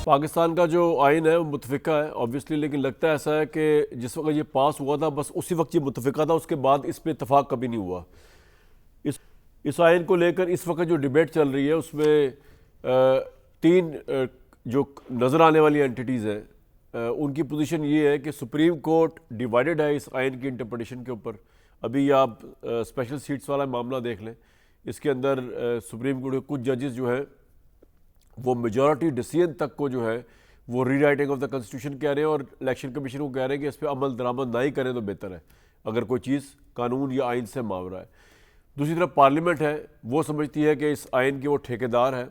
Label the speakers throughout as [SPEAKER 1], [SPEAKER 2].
[SPEAKER 1] پاکستان کا جو آئین ہے وہ متفقہ ہے آبویسلی، لیکن لگتا ہے ایسا ہے کہ جس وقت یہ پاس ہوا تھا بس اسی وقت یہ متفقہ تھا، اس کے بعد اس پہ اتفاق کبھی نہیں ہوا۔ اس آئین کو لے کر اس وقت جو ڈیبیٹ چل رہی ہے اس میں تین جو نظر آنے والی اینٹیٹیز ہیں ان کی پوزیشن یہ ہے کہ سپریم کورٹ ڈیوائیڈڈ ہے اس آئین کی انٹرپریٹیشن کے اوپر۔ ابھی آپ اسپیشل سیٹس والا معاملہ دیکھ لیں، اس کے اندر سپریم کورٹ کے کچھ ججز جو ہیں وہ میجورٹی ڈیسیژن تک کو جو ہے وہ ری رائٹنگ آف دا کنسٹیٹیوشن کہہ رہے ہیں، اور الیکشن کمیشن کو کہہ رہے ہیں کہ اس پہ عمل درآمد نہ ہی کریں تو بہتر ہے اگر کوئی چیز قانون یا آئین سے ماورا ہے۔ دوسری طرف پارلیمنٹ ہے، وہ سمجھتی ہے کہ اس آئین کے وہ ٹھیکیدار ہے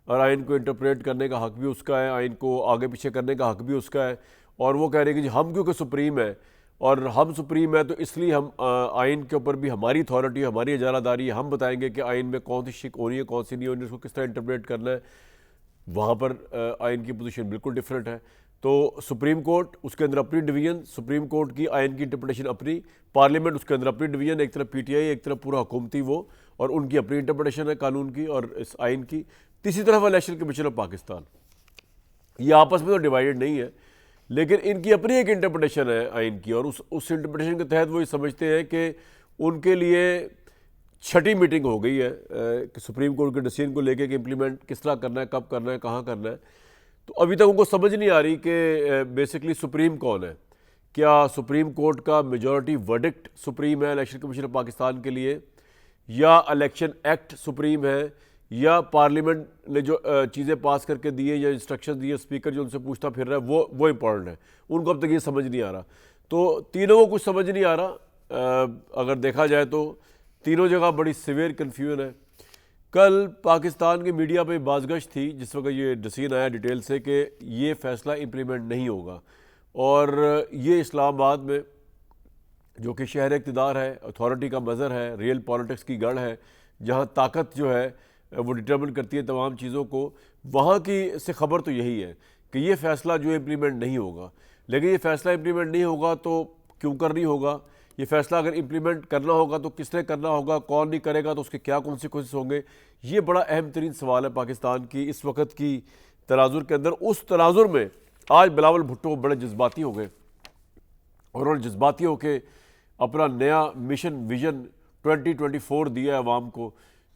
[SPEAKER 1] اور آئین کو انٹرپریٹ کرنے کا حق بھی اس کا ہے، آئین کو آگے پیچھے کرنے کا حق بھی اس کا ہے، اور وہ کہہ رہے ہیں کہ جی ہم کیونکہ سپریم ہے اور ہم سپریم ہے تو اس لیے ہم آئین کے اوپر بھی ہماری اتھارٹی، ہماری اجارہ داری ہے، ہم بتائیں گے کہ آئین میں کون سی شک ہونی ہے کون سی نہیں ہونی، اس کو کس طرح انٹرپریٹ کرنا ہے۔ وہاں پر آئین کی پوزیشن بالکل ڈیفرنٹ ہے۔ تو سپریم کورٹ اس کے اندر اپنی ڈویژن، سپریم کورٹ کی آئین کی انٹرپریٹیشن اپنی، پارلیمنٹ اس کے اندر اپنی ڈویژن، ایک طرف پی ٹی آئی ایک طرف پورا حکومتی وہ، اور ان کی اپنی انٹرپریٹیشن ہے قانون کی اور اس آئین کی۔ تیسری طرف الیکشن کمیشن آف پاکستان، یہ آپس میں تو ڈیوائیڈڈ نہیں ہے لیکن ان کی اپنی ایک انٹرپریٹیشن ہے آئین کی، اور اس انٹرپریٹیشن کے تحت وہ یہ سمجھتے ہیں کہ ان کے لیے چھٹی میٹنگ ہو گئی ہے کہ سپریم کورٹ کے ڈیسیژن کو لے کے کہ امپلیمنٹ کس طرح کرنا ہے، کب کرنا ہے، کہاں کرنا ہے۔ تو ابھی تک ان کو سمجھ نہیں آ رہی کہ بیسکلی سپریم کون ہے، کیا سپریم کورٹ کا میجورٹی ورڈکٹ سپریم ہے الیکشن کمیشن آف پاکستان کے لیے، یا الیکشن ایکٹ سپریم ہے، یا پارلیمنٹ نے جو چیزیں پاس کر کے دیے یا انسٹرکشن دیے اسپیکر جو ان سے پوچھتا پھر رہا ہے وہ امپورٹنٹ ہے۔ ان کو اب تک یہ سمجھ نہیں آ رہا، تو تینوں کو کچھ سمجھ نہیں آ رہا۔ اگر دیکھا جائے تو تینوں جگہ بڑی سیویئر کنفیوژن ہے۔ کل پاکستان کے میڈیا پہ بازگشت تھی جس وقت یہ ڈیسیژن آیا ڈیٹیل سے کہ یہ فیصلہ امپلیمنٹ نہیں ہوگا، اور یہ اسلام آباد میں جو کہ شہر اقتدار ہے، اتھارٹی کا مظہر ہے، ریئل پالیٹکس کی گڑھ ہے، جہاں طاقت جو ہے وہ ڈٹرمن کرتی ہے تمام چیزوں کو، وہاں کی سے خبر تو یہی ہے کہ یہ فیصلہ جو امپلیمنٹ نہیں ہوگا۔ لیکن یہ فیصلہ امپلیمنٹ نہیں ہوگا تو کیوں کر نہیں ہوگا؟ یہ فیصلہ اگر امپلیمنٹ کرنا ہوگا تو کس طرح کرنا ہوگا، کون نہیں کرے گا تو اس کے کیا کانسیکوینسز ہوں گے؟ یہ بڑا اہم ترین سوال ہے پاکستان کی اس وقت کی تناظر کے اندر۔ اس تناظر میں آج بلاول بھٹو بڑے جذباتی ہو گئے، اور انہوں نے جذباتی ہو کے اپنا نیا مشن ویژن 2024 دیا ہے عوام کو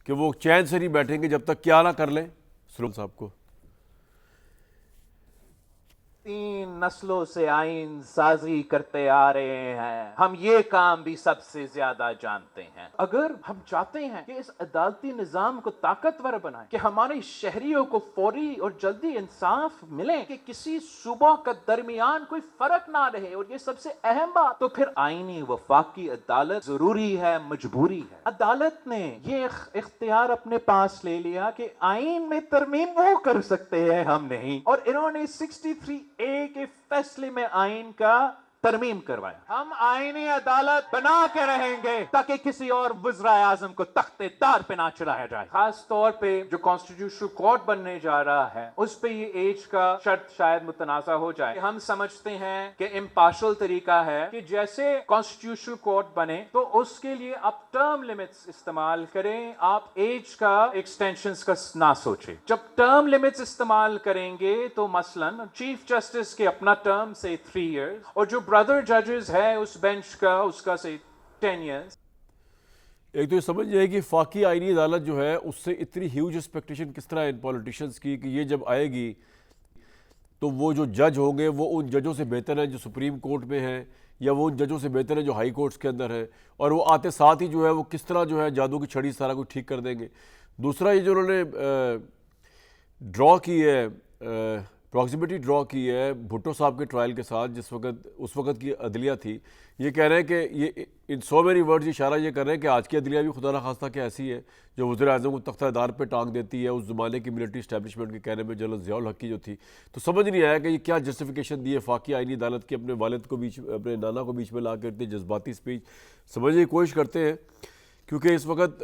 [SPEAKER 1] کہ وہ چین سے نہیں بیٹھیں گے جب تک کیا نہ کر لیں۔ سلام صاحب کو
[SPEAKER 2] 3 نسلوں سے آئین سازی کرتے آ رہے ہیں، ہم یہ کام بھی سب سے زیادہ جانتے ہیں۔ اگر ہم چاہتے ہیں کہ اس عدالتی نظام کو طاقتور بنائیں، کہ ہمارے شہریوں کو فوری اور جلدی انصاف ملے، کہ کسی صوبوں کا درمیان کوئی فرق نہ رہے، اور یہ سب سے اہم بات، تو پھر آئینی وفاقی عدالت ضروری ہے، مجبوری ہے۔ عدالت نے یہ اختیار اپنے پاس لے لیا کہ آئین میں ترمیم وہ کر سکتے ہیں، ہم نہیں، اور انہوں نے 63A کے فیصلے میں آئین کا ترمیم کروایا۔ ہم آئینی عدالت بنا کے رہیں گے تاکہ کسی اور وزرائے اعظم کو تخت دار پہ نہ چڑھایا جائے۔ خاص طور پہ جو کانسٹیٹیوشنل کورٹ بننے جا رہا ہے اس پہ یہ ایج کا شرط شاید متنازع ہو جائے۔ ہم سمجھتے ہیں کہ امپارشل طریقہ ہے کہ جیسے کانسٹیٹیوشنل کورٹ بنے تو اس کے لیے آپ ٹرم لیمٹس استعمال کریں، آپ ایج کا ایکسٹینشنز کا نہ سوچیں۔ جب ٹرم لیمٹس استعمال کریں گے تو مثلاً چیف جسٹس کے اپنا ٹرم سے 3 ایئرز، اور جو برادر ججز ہے اس بینچ کا اس کا سے 10 ایئرز۔
[SPEAKER 1] ایک تو یہ سمجھ جائے کہ فاقی آئینی عدالت جو ہے اس سے اتنی ہیوج ایکسپیکٹیشن کس طرح ان پولیٹیشنز کی کہ یہ جب آئے گی تو وہ جو جج ہوں گے وہ ان ججوں سے بہتر ہیں جو سپریم کورٹ میں ہیں، یا وہ ان ججوں سے بہتر ہیں جو ہائی کورٹس کے اندر ہیں، اور وہ آتے ساتھ ہی جو ہے وہ کس طرح جو ہے جادو کی چھڑی سارا کچھ ٹھیک کر دیں گے۔ دوسرا یہ جو انہوں نے ڈرا کی ہے، پراکسیمیٹی ڈرا کی ہے بھٹو صاحب کے ٹرائل کے ساتھ، اس وقت کی عدلیہ تھی، یہ کہہ رہے ہیں کہ یہ ان سو مینی ورڈز اشارہ یہ کر رہے ہیں کہ آج کی عدلیہ بھی خدا نخواستہ کہ ایسی ہے جو وزیر اعظم کو تختہ دار پہ ٹانگ دیتی ہے، اس زمانے کی ملٹری اسٹیبلشمنٹ کے کہنے میں جنرل ضیاء الحق کی جو تھی۔ تو سمجھ نہیں آیا کہ یہ کیا جسٹیفیکیشن دی ہے فاقی آئینی عدالت کی، اپنے والد کو اپنے نانا کو بیچ میں لا کے اتنی جذباتی اسپیچ سمجھنے کی کوشش کرتے ہیں، کیونکہ اس وقت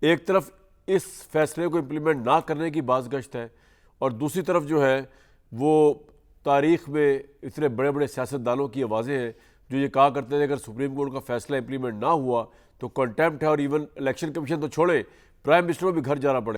[SPEAKER 1] ایک طرف اس فیصلے کو امپلیمنٹ نہ کرنے کی بازگشت ہے، اور دوسری طرف جو ہے وہ تاریخ میں اتنے بڑے بڑے سیاستدانوں کی آوازیں ہیں جو یہ کہا کرتے تھے اگر سپریم کورٹ کا فیصلہ امپلیمنٹ نہ ہوا تو کنٹیمپٹ ہے، اور ایون الیکشن کمیشن تو چھوڑے پرائم منسٹر کو بھی گھر جانا پڑے۔